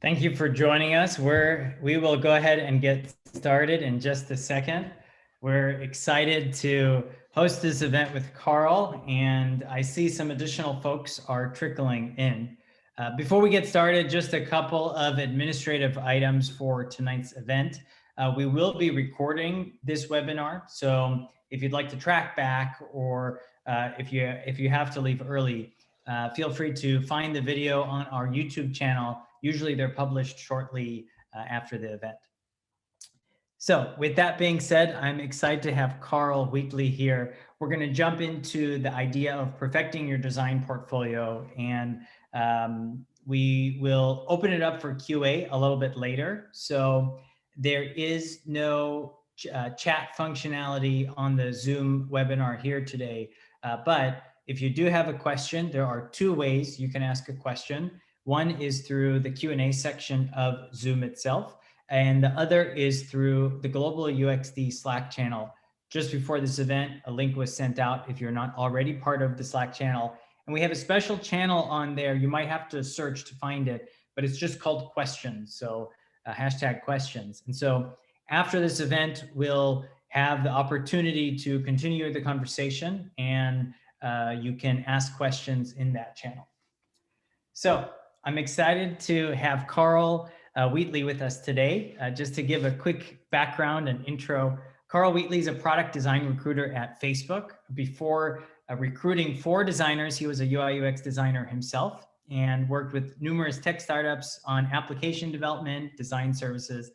Thank you for joining us. We will go ahead and get started in just a second. We're excited to host this event with Carl, and I see some additional folks are trickling in. Before we get started, just a couple of administrative items for tonight's event. We will be recording this webinar, so if you'd like to track back or if you have to leave early, feel free to find the video on our YouTube channel. Usually they're published shortly after the event. So with that being said, I'm excited to have Carl Wheatley here. We're going to jump into the idea of perfecting your design portfolio, and we will open it up for QA a little bit later. So there is no chat functionality on the Zoom webinar here today, but if you do have a question, there are two ways you can ask a question. One is through the Q&A section of Zoom itself, and the other is through the Global UXD Slack channel. Just before this event, a link was sent out if you're not already part of the Slack channel. And we have a special channel on there. You might have to search to find it, but it's just called questions. So hashtag questions. And so after this event, we'll have the opportunity to continue the conversation, and you can ask questions in that channel. So I'm excited to have Carl Wheatley with us today. Just to give a quick background and intro, Carl Wheatley is a product design recruiter at Facebook. Before recruiting for designers, he was a UI UX designer himself and worked with numerous tech startups on application development, design services.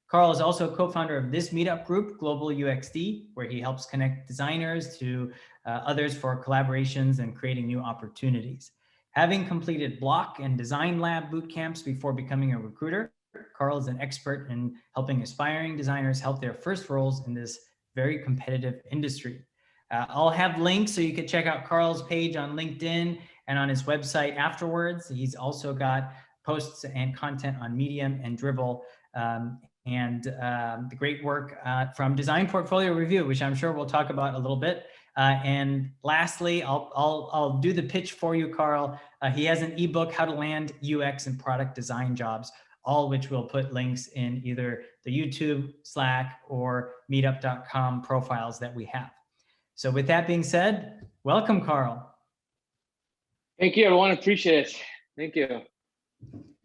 Carl is also co-founder of this meetup group, Global UXD, where he helps connect designers to others for collaborations and creating new opportunities. Having completed block and design lab boot camps before becoming a recruiter, Carl is an expert in helping aspiring designers help their first roles in this very competitive industry. I'll have links so you can check out Carl's page on LinkedIn and on his website afterwards. He's also got posts and content on Medium and Dribbble, and the great work from Design Portfolio Review, which I'm sure we'll talk about a little bit. And lastly, I'll do the pitch for you, Carl. He has an ebook, How to Land UX and Product Design Jobs, all which we'll put links in either the YouTube, Slack, or meetup.com profiles that we have. So with that being said, welcome, Carl. Thank you, everyone. Appreciate it. Thank you.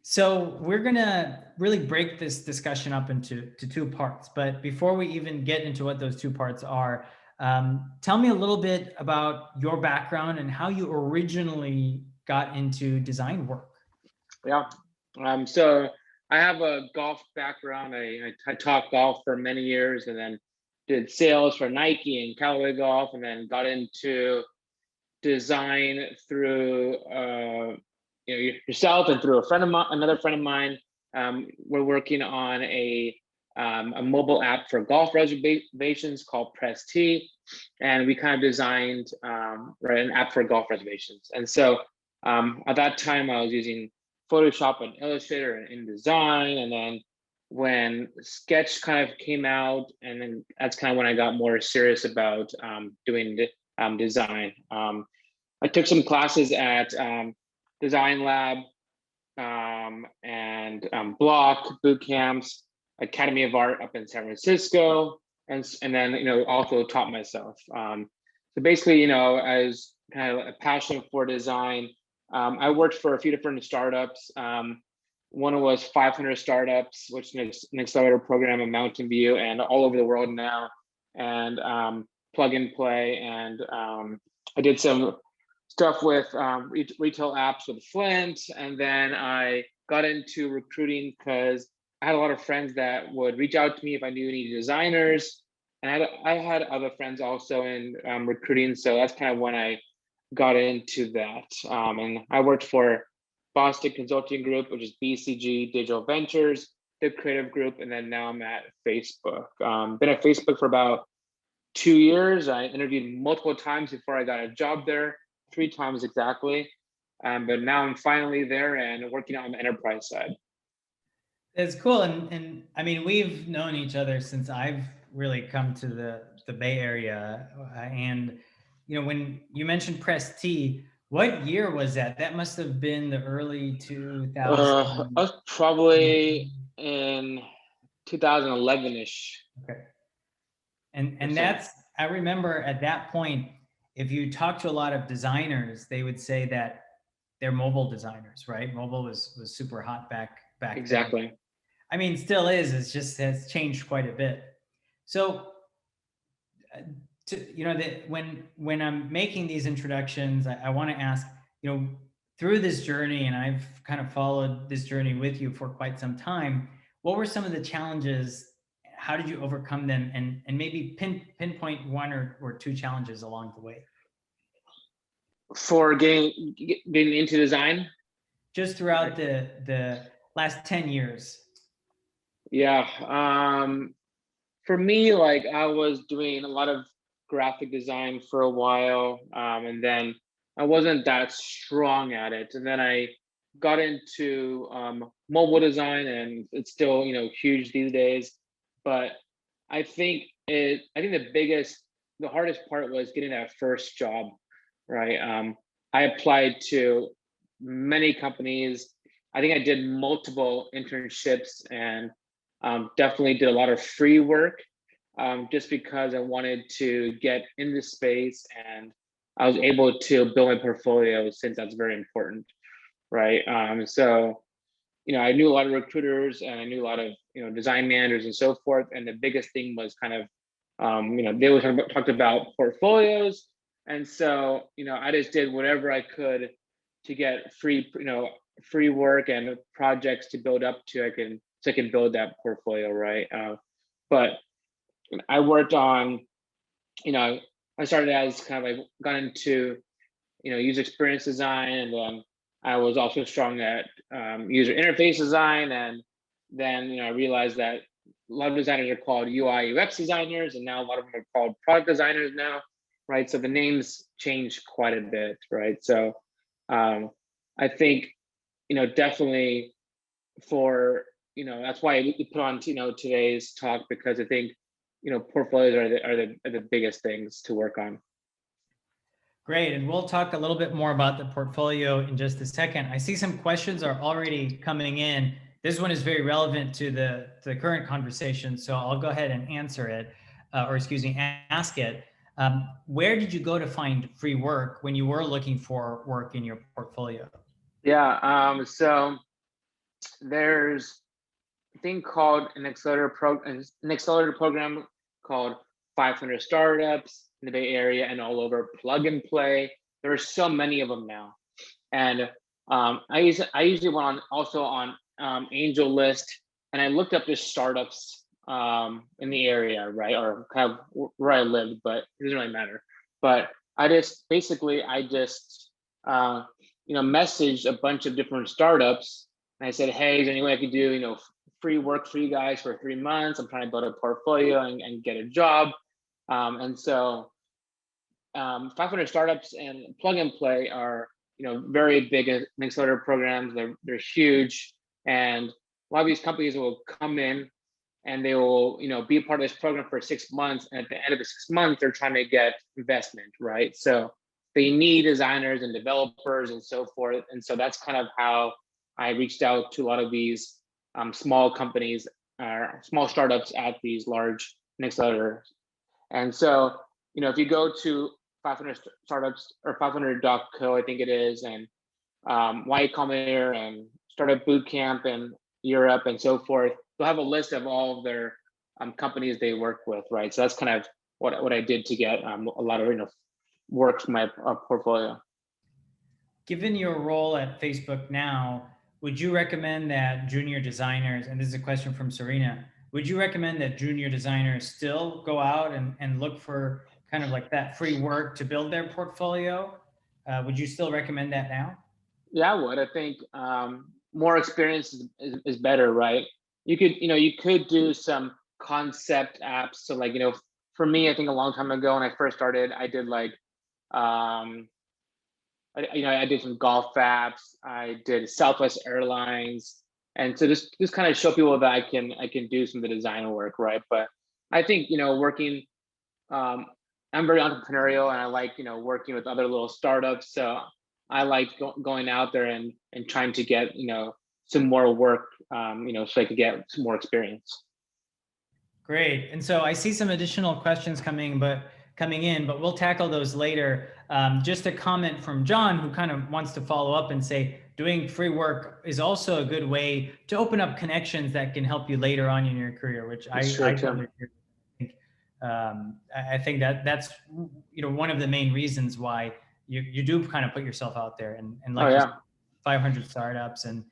So we're gonna really break this discussion up into two parts. But before we even get into what those two parts are, tell me a little bit about your background and how you originally got into design work. Yeah. So I have a golf background. I taught golf for many years, and then did sales for Nike and Callaway Golf, and then got into design through yourself and through another friend of mine. We're working on a mobile app for golf reservations called Press T, and we kind of designed an app for golf reservations. And so at that time, I was using Photoshop and Illustrator and InDesign, and then when Sketch kind of came out, and then that's kind of when I got more serious about doing design. I took some classes at Design Lab and Block boot camps, Academy of Art up in San Francisco, and then also taught myself. So basically, as kind of a passion for design, I worked for a few different startups. One was 500 Startups, which is an accelerator program in Mountain View and all over the world now, and Plug and Play, and I did some stuff with retail apps with Flint, and then I got into recruiting because I had a lot of friends that would reach out to me if I knew any designers, and I had other friends also in recruiting, so that's kind of when I got into that. And I worked for Boston Consulting Group, which is BCG Digital Ventures, the creative group, and then now I'm at Facebook. Been at Facebook for about 2 years. I interviewed multiple times before I got a job there, 3 times exactly. But now I'm finally there and working on the enterprise side. It's cool. And I mean, we've known each other since I've really come to the Bay Area. And, when you mentioned Press T, What year was that? That must have been the early I 2000. was probably in 2011-ish Okay. or And so. that's, I remember at that point, if you talk to a lot of designers, they would say that they're mobile designers, right? Mobile was super hot back then. Exactly. I mean, still is. It's just has changed quite a bit. So, that when I'm making these introductions, I want to ask, through this journey, and I've kind of followed this journey with you for quite some time. What were some of the challenges? How did you overcome them? And maybe pinpoint one or two challenges along the way. For getting into design. Just throughout the last 10 years. Yeah. For me, like I was doing a lot of graphic design for a while, and then I wasn't that strong at it. And then I got into mobile design, and it's still, huge these days. But I think the hardest part was getting that first job, right? I applied to many companies. I think I did multiple internships and definitely did a lot of free work, just because I wanted to get in the space, and I was able to build my portfolio since that's very important, right? So I knew a lot of recruiters, and I knew a lot of design managers and so forth. And the biggest thing was kind of they always talked about portfolios, and so I just did whatever I could to get free work and projects to build up to I can build that portfolio, right? But I worked on, you know, I started as kind of like got into, user experience design, and then I was also strong at user interface design, and then I realized that a lot of designers are called UI UX designers, and now a lot of them are called product designers now, right? So the names changed quite a bit, right? So I think definitely for that's why we put on today's talk, because I think portfolios are the biggest things to work on. Great. And we'll talk a little bit more about the portfolio in just a second. I see some questions are already coming in. This one is very relevant to the current conversation, so I'll go ahead and answer it, or excuse me, ask it. Where did you go to find free work when you were looking for work in your portfolio? Yeah. So there's a thing called an accelerator program called 500 Startups in the Bay Area and all over. Plug and Play. There are so many of them now, and I usually went on also on Angel List, and I looked up just startups in the area, right, or kind of where I lived, but it doesn't really matter. But I just messaged a bunch of different startups, and I said, hey, is there any way I could do free work for you guys for 3 months? I'm trying to build a portfolio and get a job. And so 500 Startups and Plug and Play are very big accelerator programs. They're huge, and a lot of these companies will come in and they will be a part of this program for 6 months, and at the end of the 6 months they're trying to get investment, right? So they need designers and developers and so forth. And so that's kind of how I reached out to a lot of these small companies, small startups at these large accelerators. And so if you go to 500 Startups or 500.co, I think it is, and Y Combinator and Startup Bootcamp in Europe and so forth, they'll have a list of all of their companies they work with, right? So that's kind of what I did to get a lot of work for my portfolio. Given your role at Facebook now, would you recommend that junior designers, and this is a question from Serena, would you recommend that junior designers still go out and look for kind of like that free work to build their portfolio? Would you still recommend that now? Yeah, I would. I think more experience is better, right? You could do some concept apps. So like, for me, I think a long time ago when I first started, I did like, I did some golf apps. I did Southwest Airlines, and so just kind of show people that I can do some of the design work, right? But I think working, I'm very entrepreneurial, and I like working with other little startups. So I like going out there and trying to get, some more work, so I could get some more experience. Great. And so I see some additional questions coming in, but we'll tackle those later. Just a comment from John, who kind of wants to follow up and say, doing free work is also a good way to open up connections that can help you later on in your career, which It's I true totally too. agree. I think that that's one of the main reasons why you do kind of put yourself out there, and Oh like you said, yeah. 500 startups and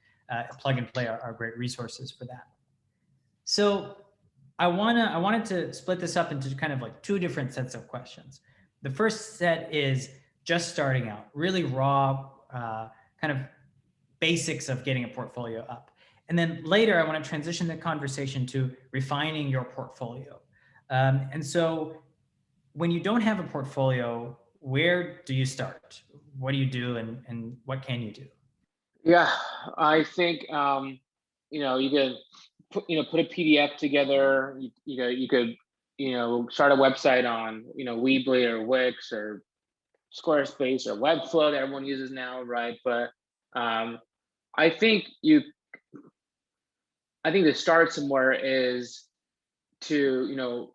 plug and play are great resources for that. So I wanted to split this up into kind of like two different sets of questions. The first set is just starting out, really raw, kind of basics of getting a portfolio up. And then later, I want to transition the conversation to refining your portfolio. And so when you don't have a portfolio, where do you start? What do you do, and what can you do? Yeah, I think you could put a PDF together. You could start a website on Weebly or Wix or Squarespace or Webflow that everyone uses now, right? But um, I think to start somewhere is to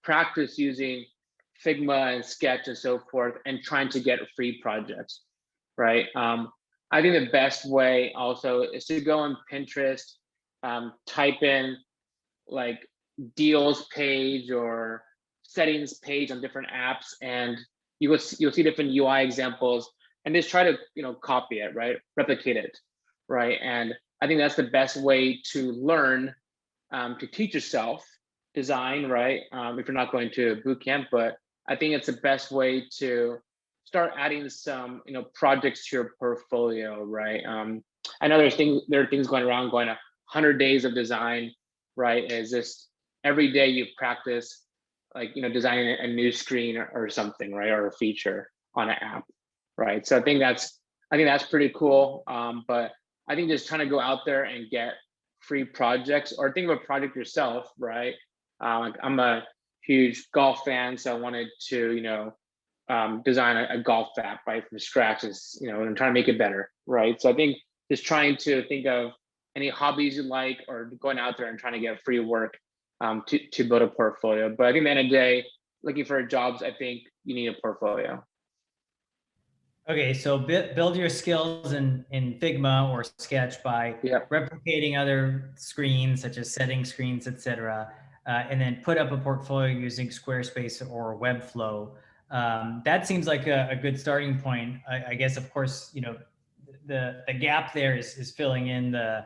practice using Figma and Sketch and so forth, and trying to get free projects, right? I think the best way also is to go on Pinterest, type in like deals page or settings page on different apps, and you'll see different UI examples, and just try to copy it, right? Replicate it, right? And I think that's the best way to learn, to teach yourself design, right? If you're not going to a boot camp, but I think it's the best way to start adding some, projects to your portfolio, right? I know there are things going around, going 100 days of design, right? Is just every day you practice, like designing a new screen or something, right? Or a feature on an app, right? So I think that's pretty cool. But I think just trying to go out there and get free projects, or think of a project yourself, right? Like I'm a huge golf fan, so I wanted to, design a golf app right from scratch, and trying to make it better, right? So I think just trying to think of any hobbies you like, or going out there and trying to get free work, to build a portfolio. But I think at the end of the day, looking for jobs, I think you need a portfolio. Okay, so build your skills in Figma or Sketch by Yeah. replicating other screens, such as setting screens, etc., and then put up a portfolio using Squarespace or Webflow. That seems like a good starting point. I guess, of course, the gap there is filling in the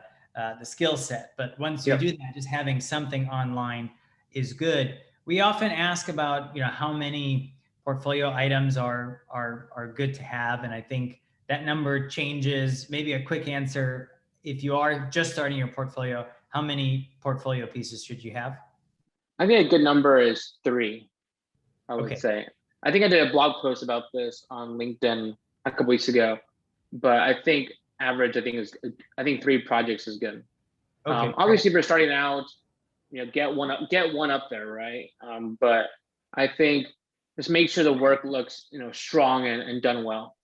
skill set. But once you Yep. do that, just having something online is good. We often ask about how many portfolio items are good to have, and I think that number changes. Maybe a quick answer: if you are just starting your portfolio, how many portfolio pieces should you have? I think a good number is 3, I would Okay. say. I think I did a blog post about this on LinkedIn a couple weeks ago, but I think average, I think 3 projects is good. Okay, great. Obviously, if you're starting out, get one up there, right? But I think just make sure the work looks, strong and done well.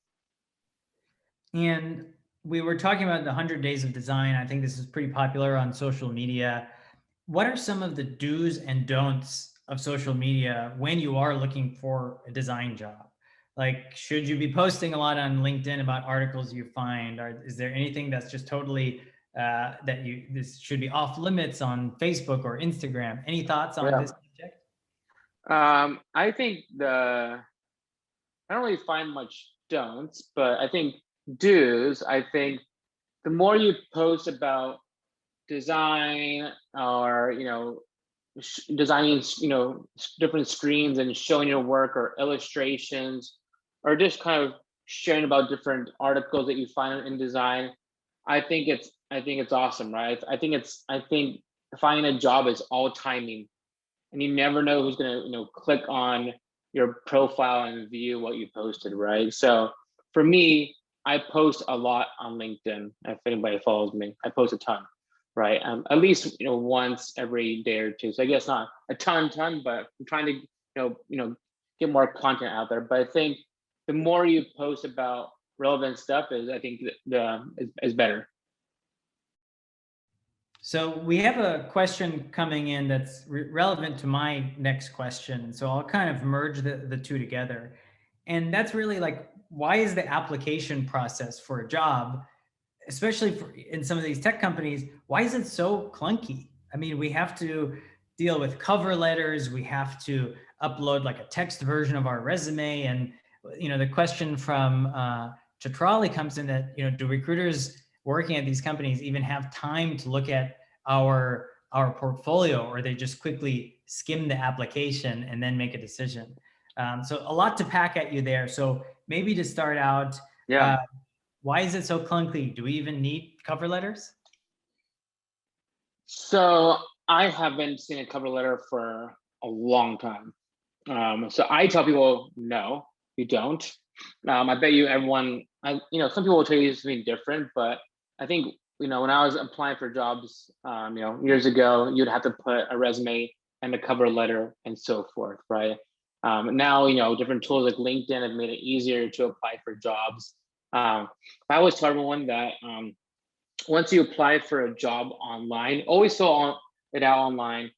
And we were talking about the 100 days of design. I think this is pretty popular on social media. What are some of the do's and don'ts of social media when you are looking for a design job? Like, should you be posting a lot on LinkedIn about articles you find? Or is there anything that's just totally this should be off limits on Facebook or Instagram? Any thoughts on Yeah. this subject? I think I don't really find much don'ts, but I think do's. I think the more you post about design, or designing different screens and showing your work, or illustrations, or just kind of sharing about different articles that you find in design, I think it's awesome, right? I think finding a job is all timing, and you never know who's going to click on your profile and view what you posted, right? So for me, I post a lot on LinkedIn. If anybody follows me, I post a ton, right? At least once every day or two. So I guess not a ton, but I'm trying to get more content out there. But I think the more you post about relevant stuff is, I think, is better. So we have a question coming in that's relevant to my next question. So I'll kind of merge the two together. And that's really like, why is the application process for a job, especially in some of these tech companies, why is it so clunky? I mean, we have to deal with cover letters. We have to upload like a text version of our resume. And, the question from Chitrali comes in that, do recruiters working at these companies even have time to look at our portfolio, or they just quickly skim the application and then make a decision? So a lot to pack at you there. So maybe to start out, Yeah. why is it so clunky? Do we even need cover letters? So I haven't seen a cover letter for a long time. So I tell people, no, you don't. I bet you everyone, some people will tell you something different, but I think, when I was applying for jobs, years ago, you'd have to put a resume and a cover letter and so forth, right? Now, different tools like LinkedIn have made it easier to apply for jobs. I always tell everyone that once you apply for a job online, always fill it out online,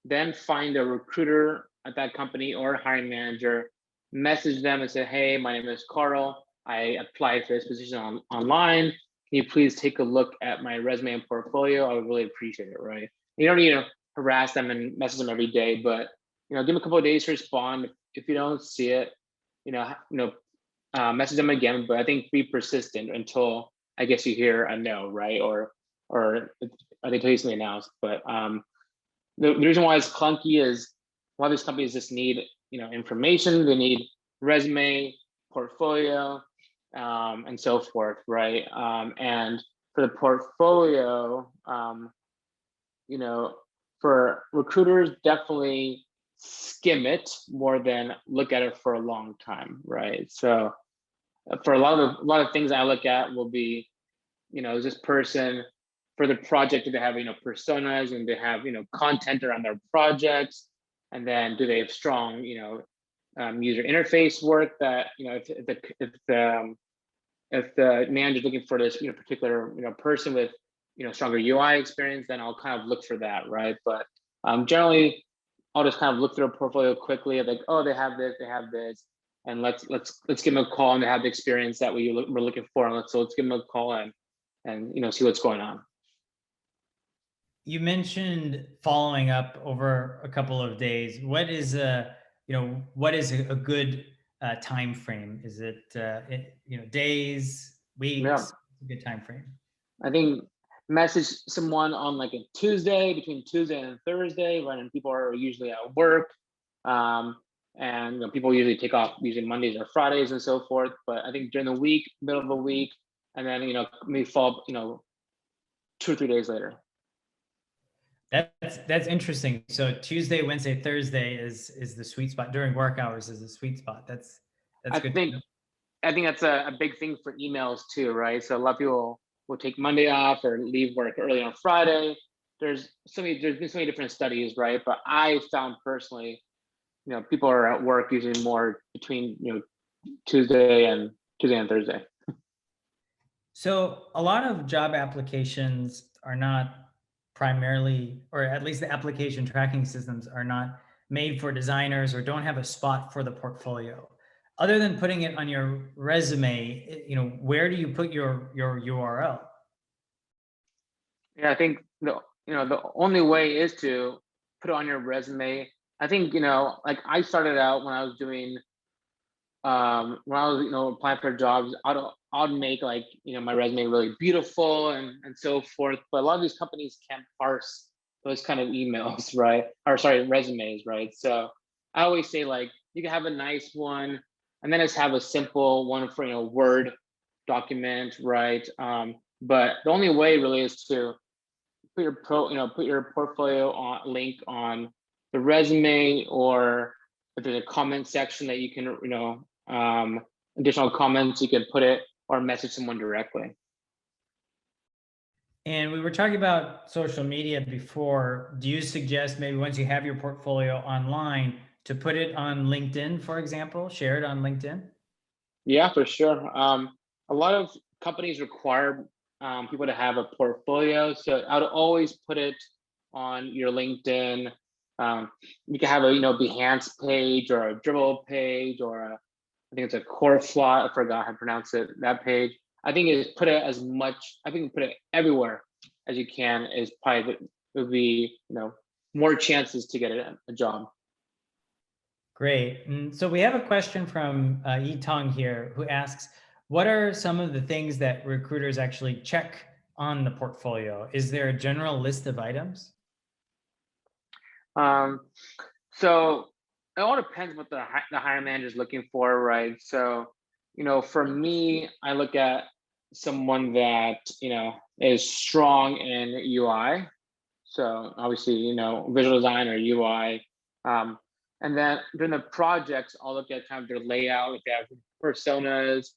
then find a recruiter at that company or a hiring manager, message them and say, hey, my name is Carl. I applied for this position online. Can you please take a look at my resume and portfolio? I would really appreciate it, right? You don't need to harass them and message them every day, but give them a couple of days to respond. If you don't see it, message them again. But I think be persistent until I guess you hear a no, right? Or they tell you something else. But the reason why it's clunky is a lot of these companies just need information. They need resume, portfolio, and so forth, right? And for the portfolio, for recruiters, definitely skim it more than look at it for a long time, right? So for a lot of things I look at will be, is this person, for the project, do they have personas, and they have content around their projects, and then do they have strong user interface work that if the manager's looking for this particular person with stronger UI experience, then I'll kind of look for that, right? But generally, I'll just kind of look through a portfolio quickly, like, oh, they have this, and let's give them a call, and they have the experience that we're looking for, and let's give them a call and see what's going on. You mentioned following up over a couple of days. What is a good time frame? Is it days, weeks? Yeah. A good time frame? I think message someone on like a Tuesday, between Tuesday and Thursday, when people are usually at work. And people usually take off usually Mondays or Fridays and so forth. But I think during the week, middle of the week, and then maybe fall 2 or 3 days later. That's interesting. So Tuesday, Wednesday, Thursday is the sweet spot. During work hours is the sweet spot. That's good. I think that's a big thing for emails too, right? So a lot of people will take Monday off or leave work early on Friday. There's been so many different studies, right? But I found personally, people are at work usually more between Tuesday and Thursday. So a lot of job applications are not primarily, or at least the application tracking systems are not made for designers or don't have a spot for the portfolio. Other than putting it on your resume, where do you put your URL? Yeah, I think the only way is to put it on your resume. I think like I started out when I was doing applying for jobs, I'd make like my resume really beautiful and so forth. But a lot of these companies can't parse those kind of emails, right? Or sorry, resumes, right? So I always say, like, you can have a nice one, and then just have a simple one for Word document, right? But the only way really is to put your portfolio link on the resume, or if there's a comment section that you can additional comments, you can put it, or message someone directly. And we were talking about social media before. Do you suggest maybe once you have your portfolio online to put it on LinkedIn, for example, share it on LinkedIn? Yeah, for sure. a lot of companies require people to have a portfolio. So I would always put it on your LinkedIn. You can have a Behance page or a Dribble page or I think it's a core flot. I forgot how to pronounce it. That page. I think is put it as much. I think put it everywhere as you can is probably would be more chances to get a job. Great. And so we have a question from Yi Tong here who asks, what are some of the things that recruiters actually check on the portfolio? Is there a general list of items? So it all depends what the hiring manager is looking for, right? So, for me, I look at someone that, is strong in UI. So obviously, visual design or UI. And then during the projects, I'll look at kind of their layout, if they have personas.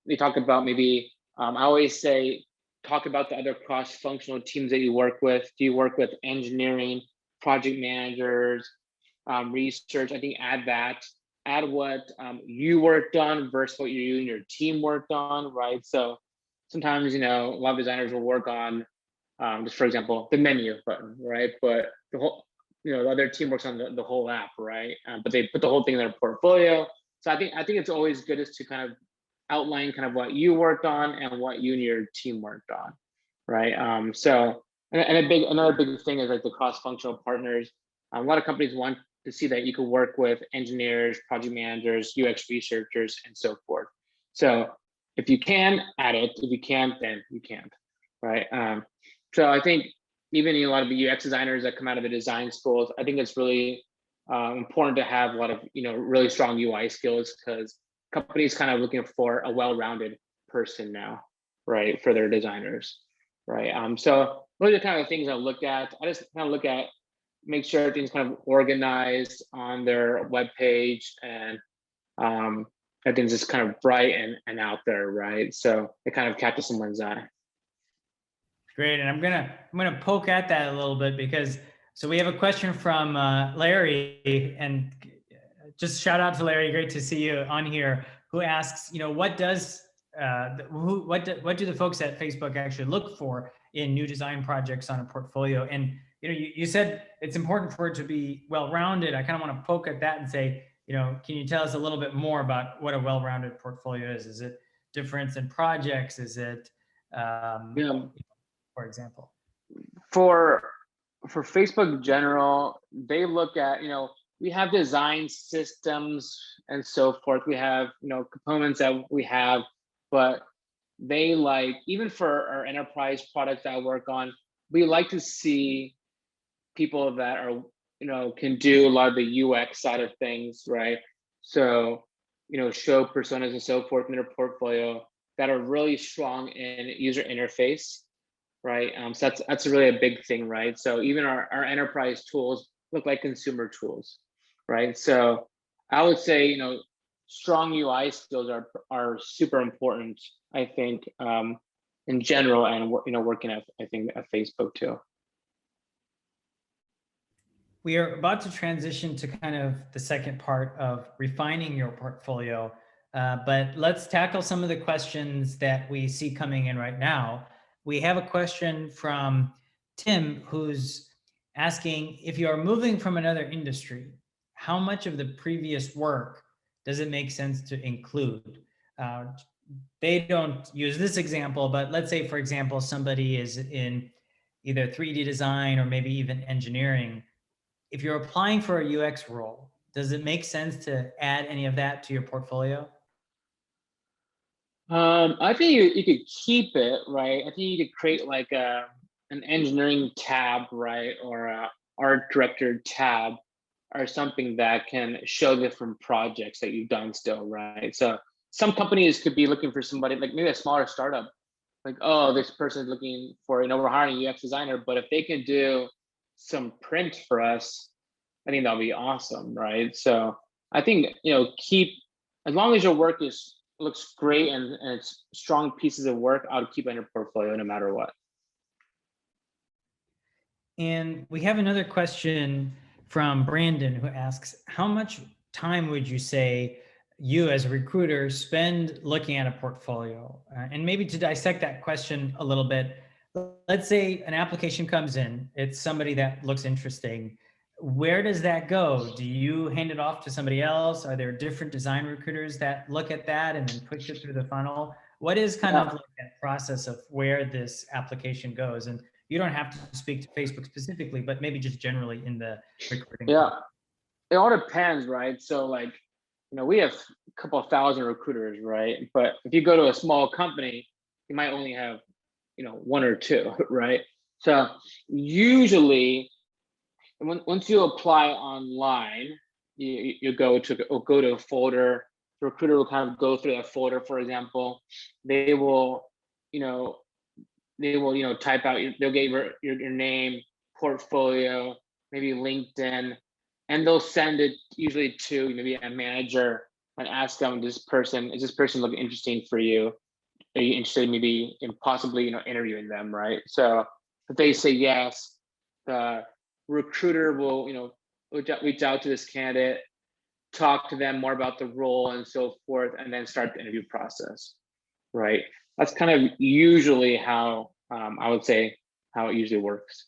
They talk about maybe, I always say, talk about the other cross-functional teams that you work with. Do you work with engineering, project managers, research? I think add what you worked on versus what you and your team worked on, right? So sometimes, a lot of designers will work on, just for example, the menu button, right? But the whole, the other team works on the whole app, right? But they put the whole thing in their portfolio. So I think it's always good is to kind of outline kind of what you worked on and what you and your team worked on, right? So another big thing is like the cross-functional partners. A lot of companies want to see that you can work with engineers, project managers, UX researchers, and so forth. So if you can, add it. If you can't, then you can't, right? So I think even a lot of the UX designers that come out of the design schools, I think it's really important to have a lot of really strong UI skills because companies kind of looking for a well-rounded person now, right, for their designers, right? So those are kind of the things I look at. I just kind of look at, make sure everything's kind of organized on their web page and everything's just kind of bright and out there, right? So it kind of catches someone's eye. Great, and I'm gonna poke at that a little bit because so we have a question from Larry, and just shout out to Larry. Great to see you on here. Who asks, what does what do the folks at Facebook actually look for in new design projects on a portfolio? And you said it's important for it to be well-rounded. I kind of want to poke at that and say, can you tell us a little bit more about what a well-rounded portfolio is? Is it difference in projects? Is it for example? For Facebook in general, they look at, we have design systems and so forth. We have, components that we have, but they like, even for our enterprise products that I work on, we like to see people that are, can do a lot of the UX side of things, right? So, show personas and so forth in their portfolio that are really strong in user interface, right? So that's really a big thing, right? So even our enterprise tools look like consumer tools, right? So I would say, strong UI skills are super important, I think, in general, and working at, I think, at Facebook too. We are about to transition to kind of the second part of refining your portfolio, but let's tackle some of the questions that we see coming in right now. We have a question from Tim who's asking, if you are moving from another industry, how much of the previous work does it make sense to include? They don't use this example, but let's say, for example, somebody is in either 3D design or maybe even engineering. If you're applying for a UX role, does it make sense to add any of that to your portfolio? I think you could keep it, right? I think you could create like an engineering tab, right? Or a art director tab or something that can show different projects that you've done still, right? So some companies could be looking for somebody, like maybe a smaller startup, like, oh, this person's looking for, we're hiring a UX designer, but if they can do some print for us, I think that'll be awesome, right? So I think, keep, as long as your work looks great and it's strong pieces of work, I would keep it in your portfolio no matter what. And we have another question from Brandon who asks, how much time would you say you as a recruiter spend looking at a portfolio? And maybe to dissect that question a little bit, let's say an application comes in, it's somebody that looks interesting. Where does that go? Do you hand it off to somebody else? Are there different design recruiters that look at that and then push it through the funnel? What is kind of like that process of where this application goes? And you don't have to speak to Facebook specifically, but maybe just generally in the recruiting. Yeah, it all depends, right? So like, we have a couple of thousand recruiters, right? But if you go to a small company, you might only have, one or two, right? So usually, once you apply online, you go to a folder. The recruiter will kind of go through that folder. For example, they will, type out. They'll get your name, portfolio, maybe LinkedIn, and they'll send it usually to maybe a manager and ask them, is this person looking interesting for you? Are you interested maybe in possibly, interviewing them, right? So if they say yes, the recruiter will, reach out to this candidate, talk to them more about the role and so forth, and then start the interview process, right? That's kind of usually how I would say how it usually works.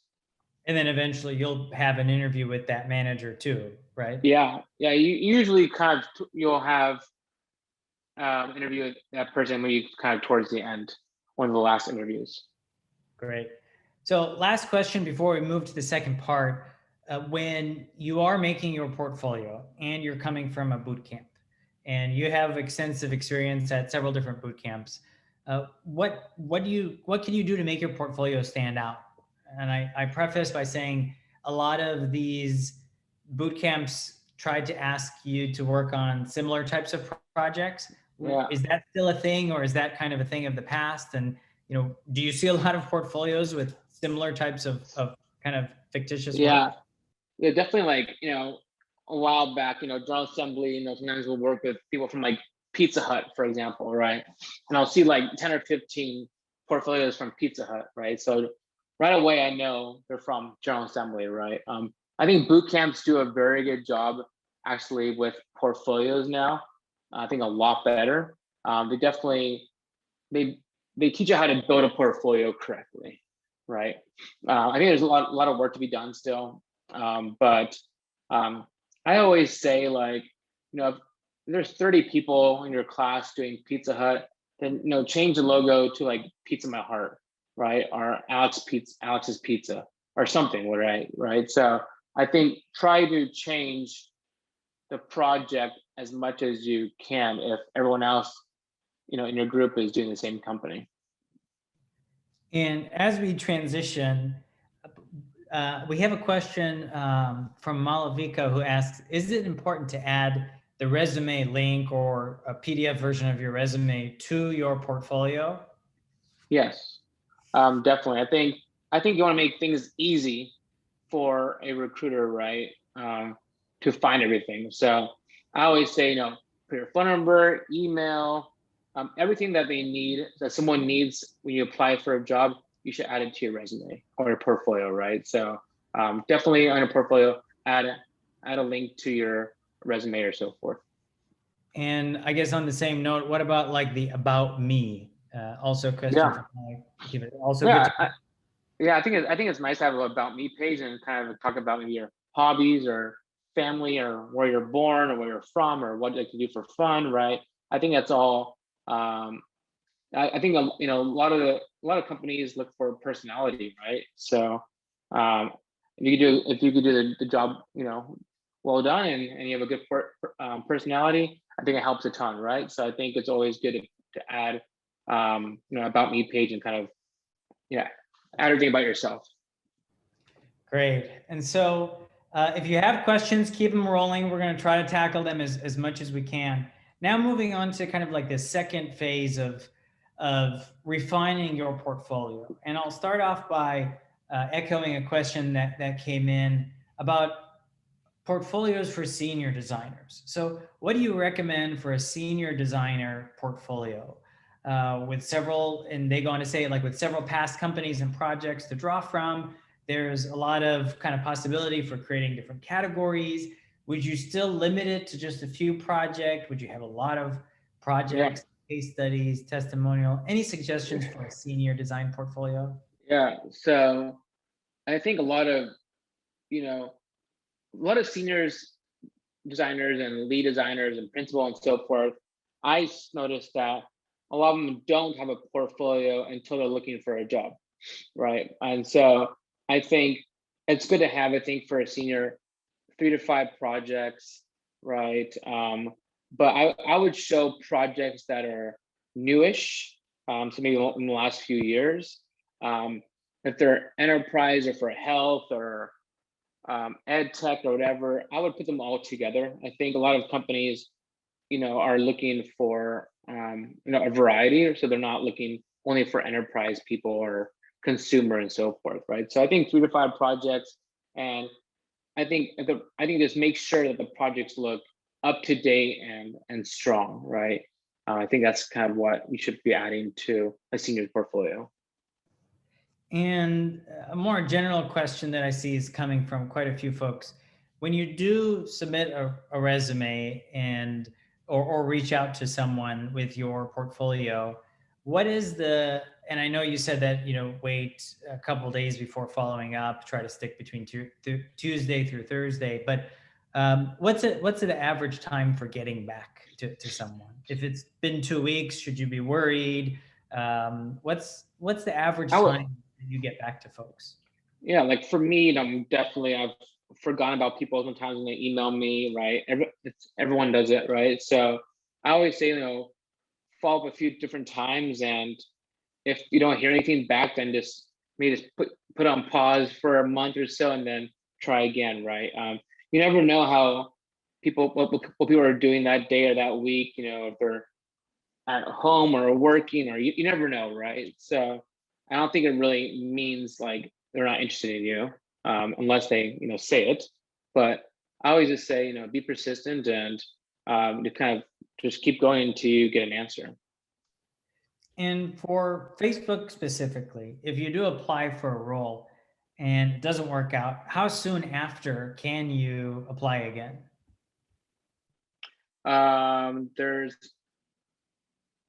And then eventually you'll have an interview with that manager too, right? Yeah. You usually you'll have interview with that person maybe kind of towards the end, one of the last interviews. Great. So last question before we move to the second part. When you are making your portfolio and you're coming from a boot camp and you have extensive experience at several different boot camps, what can you do to make your portfolio stand out? And I preface by saying a lot of these boot camps tried to ask you to work on similar types of projects. Yeah. Is that still a thing, or is that kind of a thing of the past? And do you see a lot of portfolios with similar types of kind of fictitious work? Yeah, definitely. Like, a while back, General Assembly, sometimes we'll work with people from like Pizza Hut, for example, right? And I'll see like 10 or 15 portfolios from Pizza Hut, right? So right away, I know they're from General Assembly, right? I think boot camps do a very good job actually with portfolios now. I think a lot better. They definitely, they teach you how to build a portfolio correctly, right? I think there's a lot of work to be done still. But I always say, like, if there's 30 people in your class doing Pizza Hut, then change the logo to like Pizza My Heart, right? Or Alex's Pizza or something, right? So I think try to change the project as much as you can if everyone else, in your group is doing the same company. And as we transition, we have a question from Malavika who asks, is it important to add the resume link or a PDF version of your resume to your portfolio? Yes, definitely. I think you want to make things easy for a recruiter, right? To find everything. So I always say, put your phone number, email, everything that someone needs when you apply for a job, you should add it to your resume or your portfolio, right? So definitely on your portfolio, add a link to your resume or so forth. And I guess on the same note, what about like the about me? Also a question. Yeah. Also yeah. good I think it's nice to have an about me page and kind of talk about maybe your hobbies or family or where you're born or where you're from or what you can do for fun, right? I think that's all. I think a lot of companies look for personality, right? So if you could do the job, well done, and you have a good personality, I think it helps a ton, right? So I think it's always good to add about me page and kind of add everything about yourself. Great. And so if you have questions, keep them rolling. We're going to try to tackle them as much as we can. Now moving on to kind of like the second phase of refining your portfolio. And I'll start off by echoing a question that came in about portfolios for senior designers. So what do you recommend for a senior designer portfolio with several, and they go on to say like with several past companies and projects to draw from? There's a lot of kind of possibility for creating different categories. would you still limit it to just a few projects? Would you have a lot of Yeah, projects, case studies, testimonial? Any suggestions for a senior design portfolio? yeah. So I think a lot of seniors designers and lead designers and principal and so forth, noticed that a lot of them don't have a portfolio until they're looking for a job, right? And so I think it's good to have, I think, for a senior, 3 to 5 projects, right? But I would show projects that are newish, so maybe in the last few years. Um, if they're enterprise or for health or ed tech or whatever, I would put them all together. I think a lot of companies, are looking for, a variety, so they're not looking only for enterprise people or consumer and so forth, right? So I think 3 to 5 projects, and I think just make sure that the projects look up to date and strong, right? I think that's kind of what you should be adding to a senior portfolio. And a more general question that I see is coming from quite a few folks. When you do submit a resume and or reach out to someone with your portfolio, what is and I know you said that, wait a couple days before following up, try to stick between Tuesday through Thursday, but what's the average time for getting back to someone? If it's been 2 weeks, should you be worried? What's the average I would, time you get back to folks? yeah, like for me, I've forgotten about people sometimes when they email me, right? Everyone does it, right? So I always say, follow up a few different times, and if you don't hear anything back, then just maybe just put on pause for a month or so, and then try again, right? You never know how what people are doing that day or that week. If they're at home or working, or you never know, right? So I don't think it really means like they're not interested in you, unless they say it. But I always just say, be persistent, and to kind of just keep going until you get an answer. And for Facebook specifically, if you do apply for a role and it doesn't work out, how soon after can you apply again? There's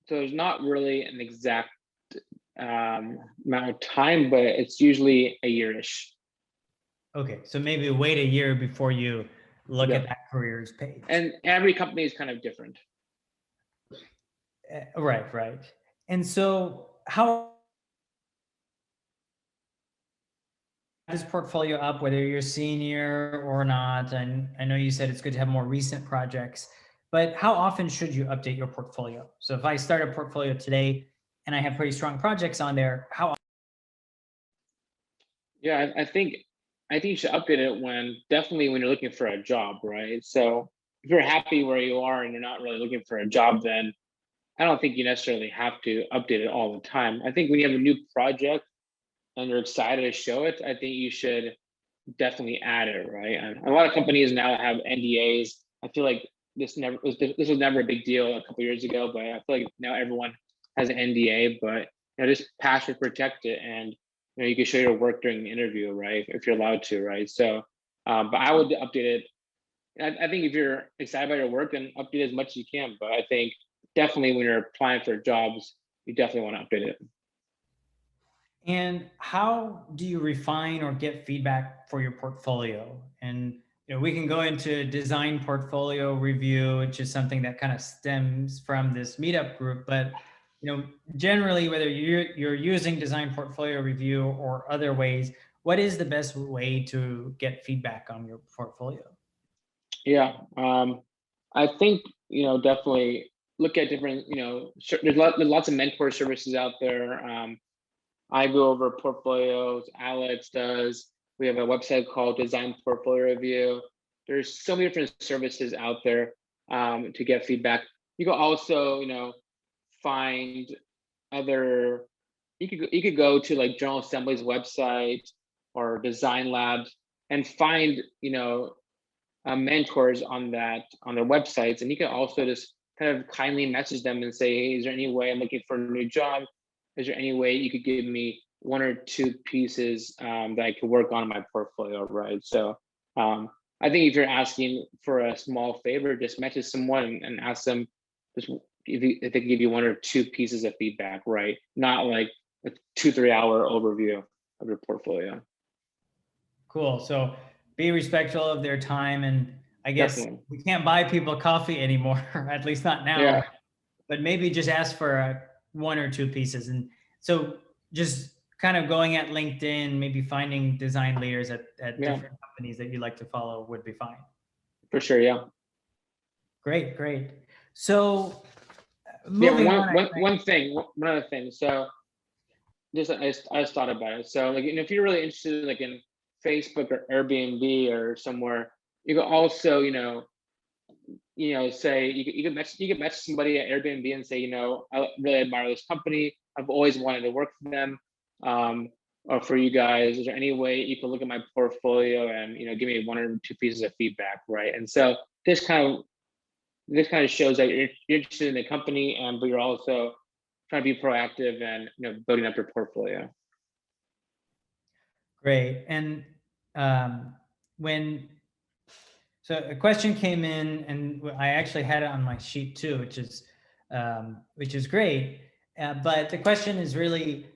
So there's not really an exact amount of time, but it's usually a yearish. Okay, so maybe wait a year before you look at Yep. that careers page. And every company is kind of different. Right, right. And so how this portfolio up, whether you're senior or not? And I know you said it's good to have more recent projects, but how often should you update your portfolio? So if I start a portfolio today and I have pretty strong projects on there, how? Yeah, I think you should update it definitely when you're looking for a job, right? So if you're happy where you are and you're not really looking for a job, then I don't think you necessarily have to update it all the time. I think when you have a new project and you're excited to show it, I think you should definitely add it, right? And a lot of companies now have NDAs. I feel like this was never a big deal a couple years ago, but I feel like now everyone has an NDA. But just password protect it, and you can show your work during the interview, right? If you're allowed to, right? So, but I would update it. I think if you're excited about your work, then update as much as you can. But I think definitely when you're applying for jobs, you definitely want to update it. And how do you refine or get feedback for your portfolio? And we can go into design portfolio review, which is something that kind of stems from this meetup group. But generally, whether you're using design portfolio review or other ways, what is the best way to get feedback on your portfolio? Yeah, I think definitely look at different. There's lots of mentor services out there. I go over portfolios. Alex does. We have a website called Design Portfolio Review. There's so many different services out there to get feedback. You can also find other. You could go to like General Assembly's website or Design Labs and find mentors on their websites, and you can also just kind of kindly message them and say, hey, is there any way, I'm looking for a new job, is there any way you could give me 1 or 2 pieces that I could work on in my portfolio, right? So I think if you're asking for a small favor, just message someone and ask them just if they can give you 1 or 2 pieces of feedback, right? Not like a 2-3 hour overview of your portfolio. Cool. So be respectful of their time. And I guess Definitely. we can't buy people coffee anymore, at least not now, Yeah. but maybe just ask for 1 or 2 pieces. And so just kind of going at LinkedIn, maybe finding design leaders at Yeah, different companies that you like to follow would be fine. for sure. Yeah. Great, great. So Yeah. moving on, One other thing. So I just thought about it. So like, if you're really interested, like in Facebook or Airbnb or somewhere, you can also, say you can message somebody at Airbnb and say, I really admire this company. I've always wanted to work for them. Or for you guys, is there any way you can look at my portfolio and give me 1 or 2 pieces of feedback, right? And so this kind of shows that you're interested in the company, and but you're also trying to be proactive and building up your portfolio. great. And um, when so a question came in, and I actually had it on my sheet too, which is great. But the question is really,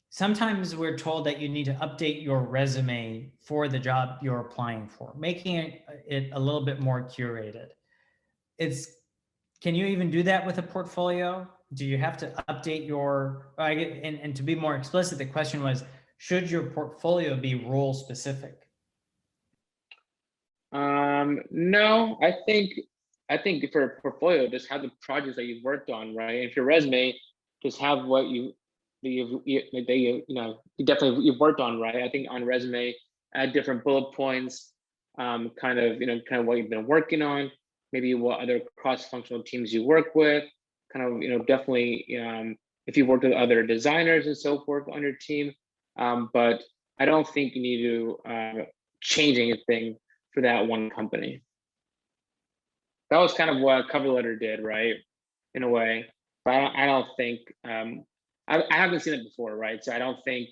sometimes we're told that you need to update your resume for the job you're applying for, making it a little bit more curated. It's Can you even do that with a portfolio? Do you have to update and to be more explicit, the question was, should your portfolio be role specific? No, I think for a portfolio, just have the projects that you've worked on, right? If your resume, just have what you've worked on, right? I think on resume, add different bullet points, kind of what you've been working on, maybe what other cross-functional teams you work with, definitely, if you worked with other designers and so forth on your team. But I don't think you need to change anything for that one company. That was kind of what a cover letter did, right? In a way, but I don't think I haven't seen it before, right? So I don't think,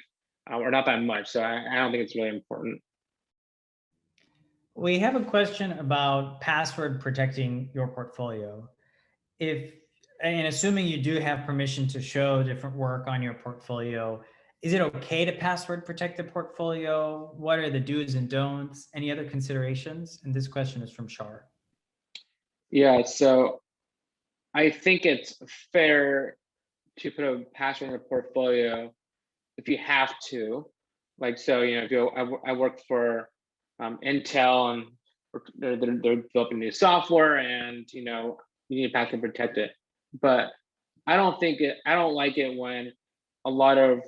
or not that much. So I don't think it's really important. We have a question about password protecting your portfolio. If and assuming you do have permission to show different work on your portfolio, is it okay to password protect the portfolio? What are the do's and don'ts? Any other considerations? And this question is from Shar. Yeah. So I think it's fair to put a password in a portfolio if you have to. Like, so if I work for Intel, and they're developing new software, and you need to password protect it. But I don't like it when a lot of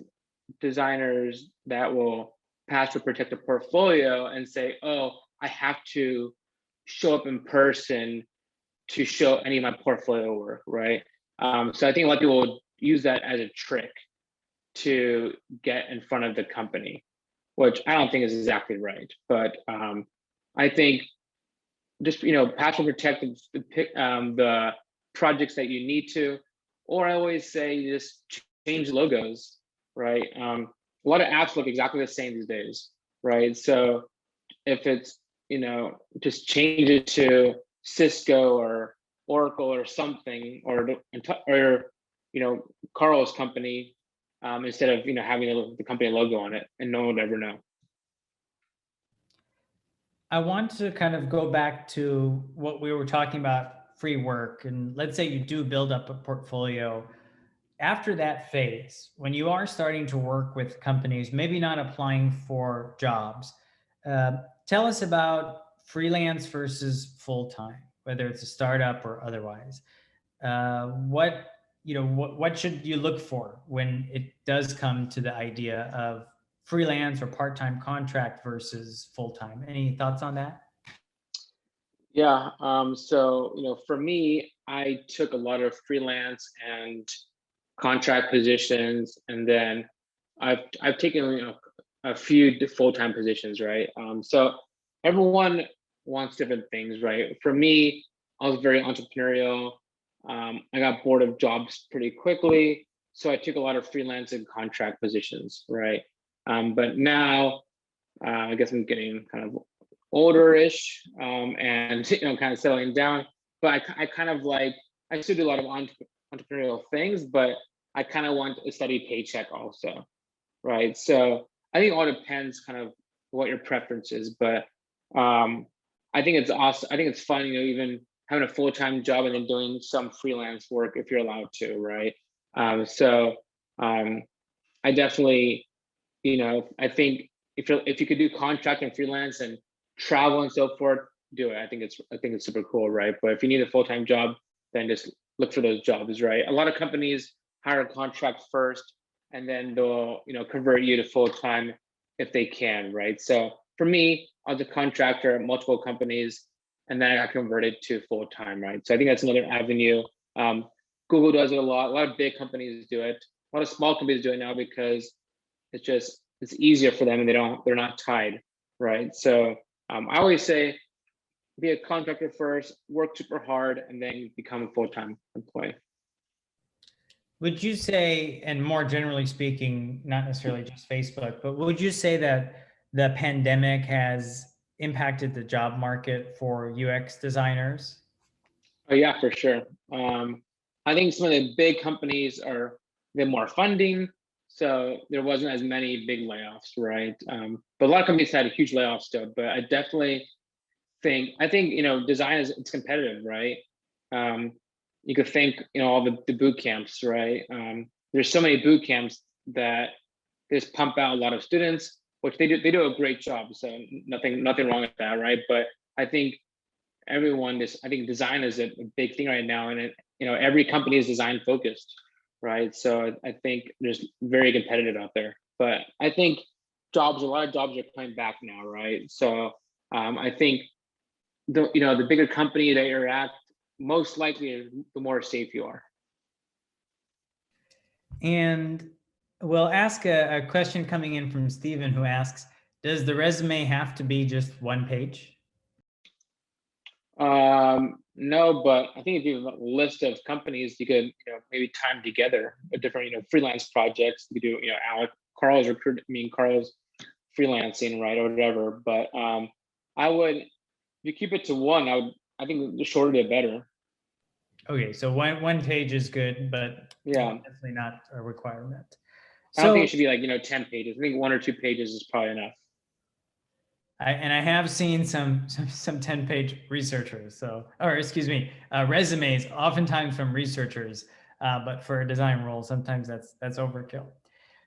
designers that will password protect a portfolio and say, oh, I have to show up in person to show any of my portfolio work, right? So I think a lot of people use that as a trick to get in front of the company, which I don't think is exactly right. But I think just password protect the projects that you need to, or I always say just change logos, right? A lot of apps look exactly the same these days, right? So if it's just change it to Cisco or Oracle or something, or Carl's company, instead of having the company logo on it, and no one would ever know. I want to kind of go back to what we were talking about, free work. And let's say you do build up a portfolio. After that phase, when you are starting to work with companies, maybe not applying for jobs, tell us about freelance versus full time, whether it's a startup or otherwise. What should you look for when it does come to the idea of freelance or part-time contract versus full-time? Any thoughts on that? Yeah. So for me, I took a lot of freelance and contract positions, and then I've taken a few full-time positions, right? So everyone wants different things, right? For me, I was very entrepreneurial. I got bored of jobs pretty quickly, so I took a lot of freelance and contract positions, right? But now, I guess I'm getting kind of older-ish, and kind of settling down. But I kind of like, I still do a lot of entrepreneurial things, but I kind of want a steady paycheck also, right? So I think it all depends kind of what your preference is, but I think it's awesome. I think it's fun, even having a full-time job and then doing some freelance work if you're allowed to, right? So I definitely, I think if you could do contract and freelance and travel and so forth, do it. I think it's super cool, right? But if you need a full-time job, then just look for those jobs, right? A lot of companies hire a contract first, and then they'll convert you to full-time if they can, right? So for me, I was a contractor at multiple companies, and then I got converted to full-time, right? So I think that's another avenue. Google does it a lot. A lot of big companies do it. A lot of small companies do it now because it's easier for them, and they're not tied, right? So I always say, be a contractor first, work super hard, and then become a full-time employee. Would you say, and more generally speaking, not necessarily just Facebook, but would you say that the pandemic has impacted the job market for UX designers? Oh yeah, for sure. I think some of the big companies they have more funding, so there wasn't as many big layoffs, right? But a lot of companies had huge layoffs still. But I definitely think design it's competitive, right? You could think all the boot camps, right? There's so many boot camps that just pump out a lot of students, which they do a great job. So nothing wrong with that, right? But I think I think design is a big thing right now, and every company is design focused, right? So I think there's very competitive out there. But I think a lot of jobs are coming back now, right? So I think the bigger company that you're at, most likely the more safe you are. And we'll ask a question coming in from Stephen, who asks, does the resume have to be just one page? No, but I think if you have a list of companies, you could maybe time together a different freelance projects. You could do Carl's freelancing, right, or whatever. But I would, if you keep it to one, I think the shorter the better. Okay, so one page is good, but yeah, definitely not a requirement. I don't think it should be like 10 pages. I think 1 or 2 pages is probably enough. I have seen some 10-page researchers, resumes, oftentimes from researchers, but for a design role, sometimes that's overkill.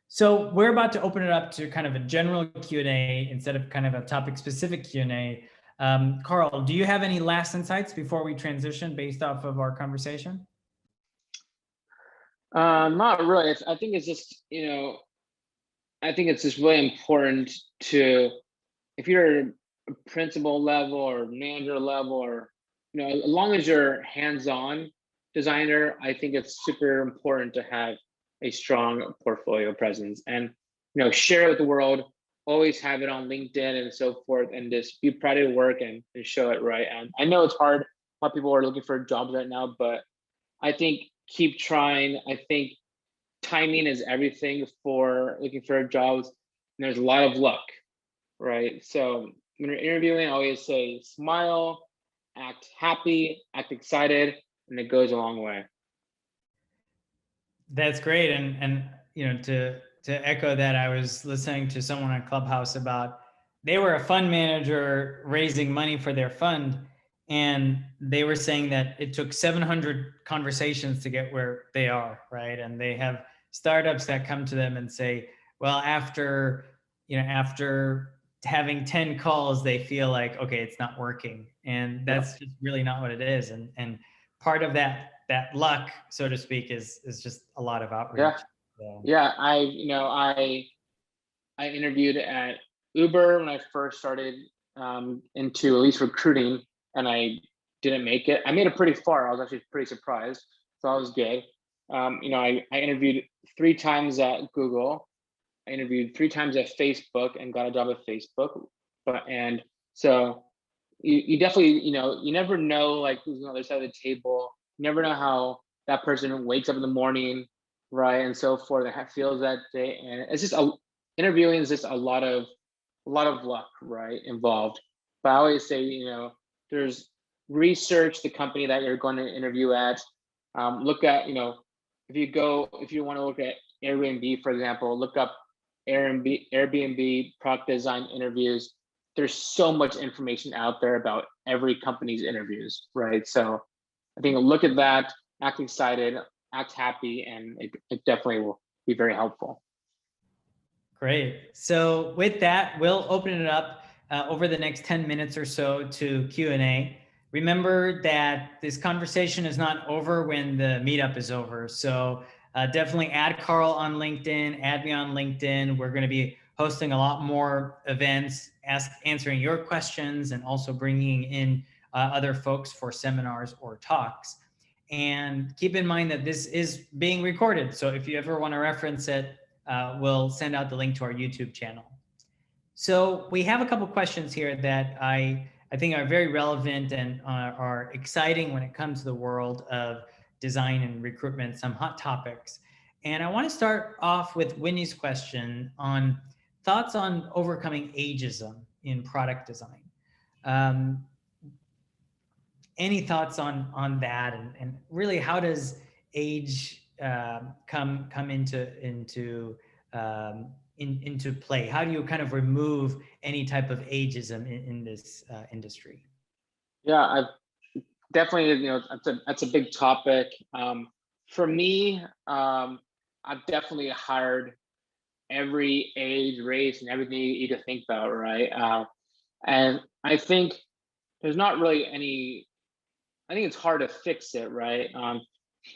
So we're about to open it up to kind of a general Q&A instead of kind of a topic-specific Q&A. Carl, do you have any last insights before we transition based off of our conversation? Not really. I think it's just really important to, if you're a principal level or manager level, or as long as you're hands-on designer, I think it's super important to have a strong portfolio presence and share it with the world. Always have it on LinkedIn and so forth, and just be proud of your work and show it, right? And I know it's hard. A lot of people are looking for jobs right now, but I think keep trying. I think timing is everything for looking for jobs, and there's a lot of luck, right? So when you're interviewing, I always say smile, act happy, act excited, and it goes a long way. That's great. And to echo that, I was listening to someone on Clubhouse about, they were a fund manager raising money for their fund, and they were saying that it took 700 conversations to get where they are, right? And they have startups that come to them and say, well, after having 10 calls, they feel like, okay, it's not working. And that's just really not what it is. And part of that luck, so to speak, is just a lot of outreach. Yeah. I interviewed at Uber when I first started into at least recruiting, and I didn't make it. I made it pretty far. I was actually pretty surprised, so I was good. I interviewed 3 times at Google. I interviewed 3 times at Facebook and got a job at Facebook. And so you definitely, you never know like who's on the other side of the table. You never know how that person wakes up in the morning, right, and so forth, that feels that day. And it's just interviewing is just a lot of luck, right, involved. But I always say, there's research the company that you're going to interview at. Look at, if you want to look at Airbnb, for example, look up Airbnb product design interviews. There's so much information out there about every company's interviews, right? So I think look at that, act excited, act happy, and it definitely will be very helpful. Great. So with that, we'll open it up over the next 10 minutes or so to Q&A. Remember that this conversation is not over when the meetup is over. So definitely add Carl on LinkedIn, add me on LinkedIn. We're going to be hosting a lot more events, answering your questions, and also bringing in other folks for seminars or talks. And keep in mind that this is being recorded. So if you ever want to reference it, we'll send out the link to our YouTube channel. So we have a couple questions here that I think are very relevant and are exciting when it comes to the world of design and recruitment, some hot topics. And I want to start off with Winnie's question on thoughts on overcoming ageism in product design. Any thoughts on that, and really how does age come into play? How do you kind of remove any type of ageism in this industry? Yeah, I've definitely, that's a big topic. For me, I've definitely hired every age, race, and everything you could think about, right? And I think there's not really any. I think it's hard to fix it, right?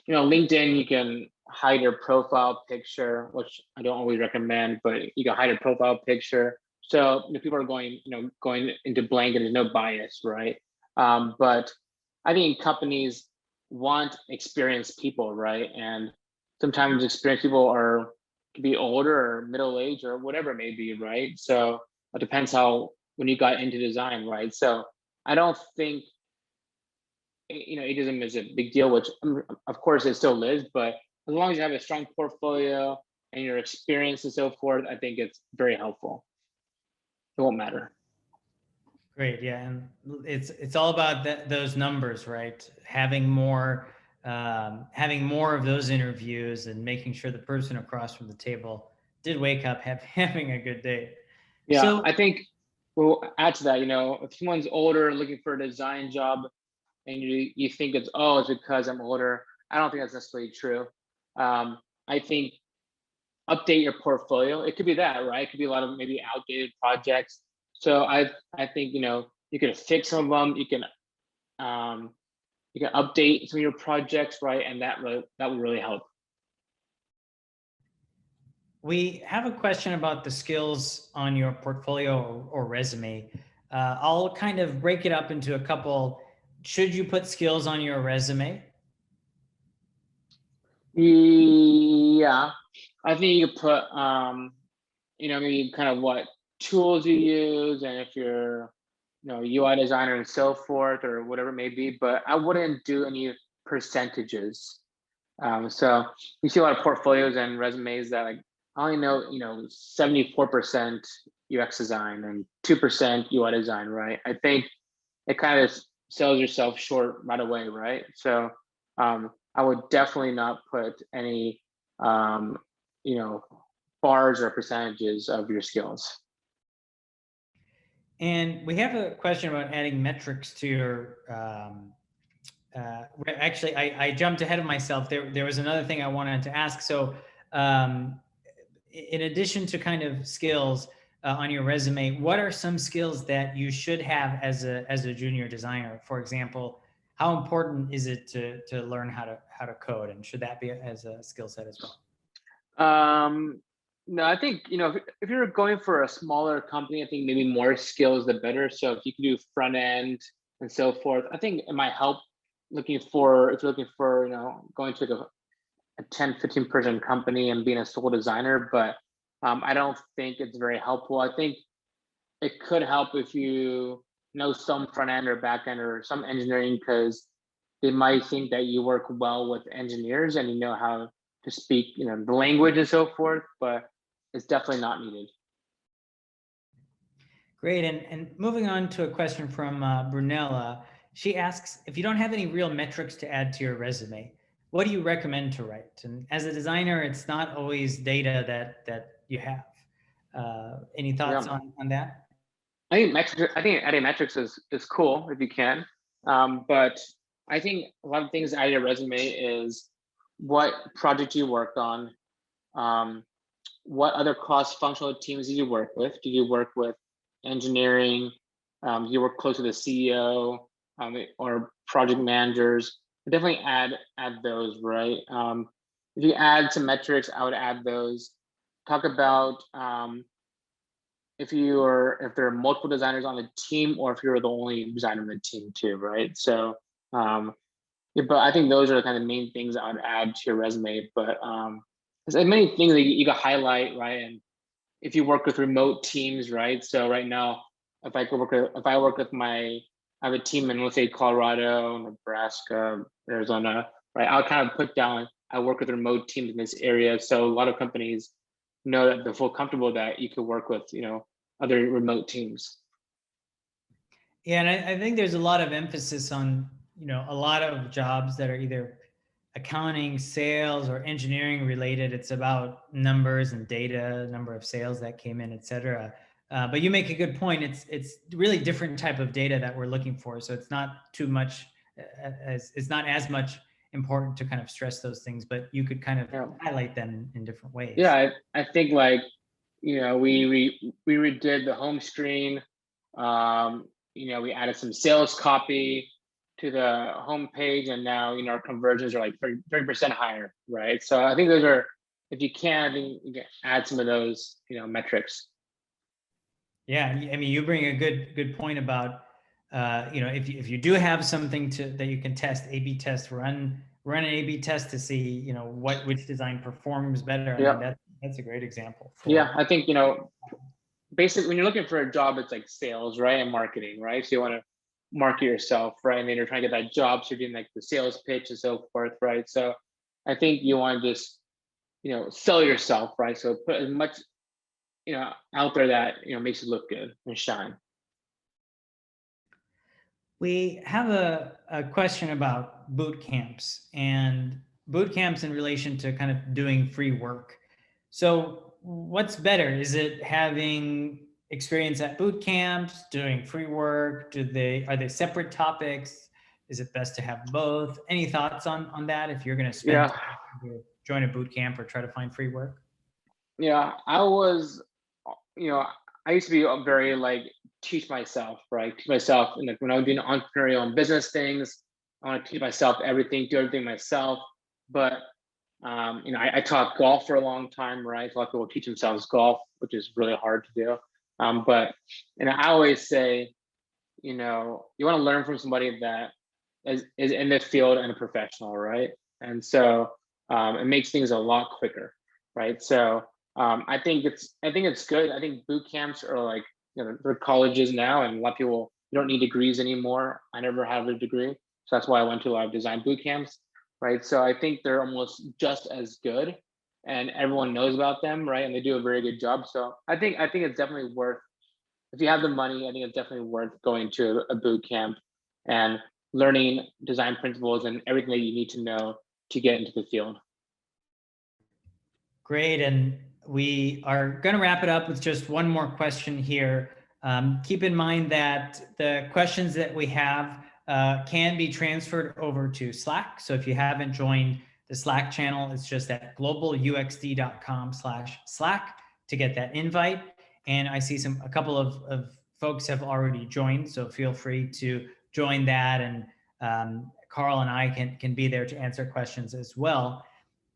LinkedIn, you can hide your profile picture, which I don't always recommend, but you can hide your profile picture. So people are going into blank and there's no bias, right? But I think companies want experienced people, right? And sometimes experienced people could be older or middle age or whatever it may be, right? So it depends when you got into design, right? So I don't think ageism is a big deal, which of course it still is, but as long as you have a strong portfolio and your experience and so forth, I think it's very helpful. It won't matter. Great, yeah, and it's all about those numbers, right? Having more of those interviews and making sure the person across from the table did wake up having a good day. Yeah, so, I think we'll add to that. If someone's older looking for a design job, and you think it's because I'm older, I don't think that's necessarily true. I think update your portfolio. It could be that, right? It could be a lot of maybe outdated projects. So I think you can fix some of them. You can update some of your projects, right? And that will really help. We have a question about the skills on your portfolio or resume. I'll kind of break it up into a couple. Should you put skills on your resume? Yeah, I think you could put, maybe kind of what tools you use, and if you're, UI designer and so forth, or whatever it may be. But I wouldn't do any percentages. So you see a lot of portfolios and resumes that I only know, 74% UX design and 2% UI design, right? I think it kind of sells yourself short right away, right? So I would definitely not put any, bars or percentages of your skills. And we have a question about adding metrics to your, actually, I jumped ahead of myself. There was another thing I wanted to ask. So in addition to kind of skills on your resume, what are some skills that you should have as a junior designer? For example, how important is it to learn how to code, and should that be as a skill set as well? No, I think, if you're going for a smaller company, I think maybe more skills the better. So if you can do front end and so forth, I think it might help if you're looking for, going to a 10, 15 person company and being a sole designer. But I don't think it's very helpful. I think it could help if you know some front end or back end or some engineering, because they might think that you work well with engineers and you know how to speak, the language and so forth, but it's definitely not needed. Great. And moving on to a question from Brunella. She asks, if you don't have any real metrics to add to your resume, what do you recommend to write? And as a designer, it's not always data that you have. Any thoughts Yeah. on that? I think adding metrics is cool if you can. But I think a lot of things to add to your resume is what project you worked on, um, what other cross-functional teams did you work with? Did you work with engineering? Do you work close to the CEO, or project managers? Definitely add those, right? If you add some metrics, I would add those. Talk about if there are multiple designers on the team, or if you're the only designer on the team too, right? So yeah, but I think those are the kind of main things I would add to your resume. But there's many things that you could highlight, right? And if you work with remote teams, right? So right now, if I work with I have a team in, let's say, Colorado, Nebraska, Arizona, right? I'll kind of put down I work with remote teams in this area. So a lot of companies know that they feel comfortable that you could work with, other remote teams. Yeah, and I think there's a lot of emphasis on, a lot of jobs that are either accounting, sales, or engineering related. It's about numbers and data, number of sales that came in, et cetera. But you make a good point. It's really different type of data that we're looking for. So it's not too much as it's not as much important to kind of stress those things, but you could kind of Yeah. highlight them in different ways. Yeah, I think like, we redid the home screen. We added some sales copy to the home page, and now our conversions are like 30% higher, right? So I think those are, if you can, I think you can add some of those metrics. Yeah, I mean, you bring a good point about if you do have something that you can test, A/B test, run an A/B test to see which design performs better. I mean, Yeah. that's a great example Yeah, for. I think basically when you're looking for a job, it's like sales, right, and marketing, right? So you want to market yourself, right? And then you're trying to get that job, so you're doing like the sales pitch and so forth, right? So I think you want to just sell yourself, right? So put as much out there that makes you look good and shine. We have a question about boot camps and boot camps in relation to kind of doing free work. So, what's better? Is it having experience at boot camps, doing free work? Are they separate topics? Is it best to have both? Any thoughts on that? If you're going to spend Yeah, time to join a boot camp or try to find free work? yeah. You know, I used to be very like teach myself, right? Teach myself, and like when I was doing entrepreneurial and business things, I want to teach myself everything, do everything myself. But I taught golf for a long time, right? A lot of people teach themselves golf, which is really hard to do. But I always say, you want to learn from somebody that is in this field and a professional, right? And so it makes things a lot quicker, right? So I think it's good. I think boot camps are like they're colleges now, and a lot of people you don't need degrees anymore. I never had a degree, so that's why I went to a lot of design boot camps, right? So I think they're almost just as good, and everyone knows about them, right? And they do a very good job. So I think it's definitely worth, if you have the money, I think it's definitely worth going to a boot camp and learning design principles and everything that you need to know to get into the field. Great. And we are going to wrap it up with just one more question here. Keep in mind that the questions that we have can be transferred over to Slack. So if you haven't joined the Slack channel, it's just at globaluxd.com/Slack to get that invite. And I see a couple of folks have already joined. So feel free to join that. And Carl and I can be there to answer questions as well.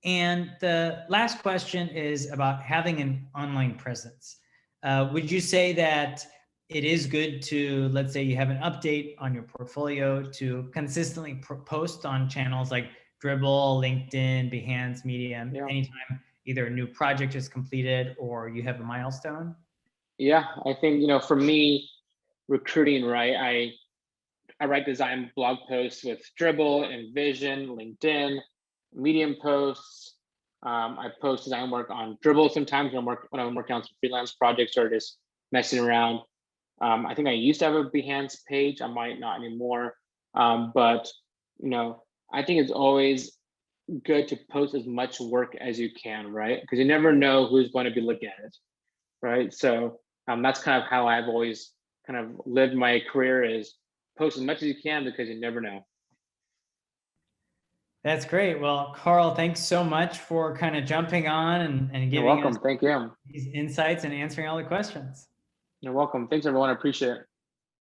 And the last question is about having an online presence. Would you say that it is good to, let's say you have an update on your portfolio, to consistently post on channels like Dribbble, LinkedIn, Behance, Medium, Yeah. anytime either a new project is completed or you have a milestone? Yeah, I think, for me, recruiting, right? I write design blog posts with Dribbble, Envision, LinkedIn, Medium posts. I post design work on Dribbble sometimes when I'm working on some freelance projects or just messing around. I think I used to have a Behance page. I might not anymore. But I think it's always good to post as much work as you can, right? Because you never know who's going to be looking at it, right? So that's kind of how I've always kind of lived my career, is post as much as you can, because you never know. That's great. Well, Carl, thanks so much for kind of jumping on and You're giving us welcome. Thank you. these insights and answering all the questions. You're welcome. Thanks, everyone. I appreciate it.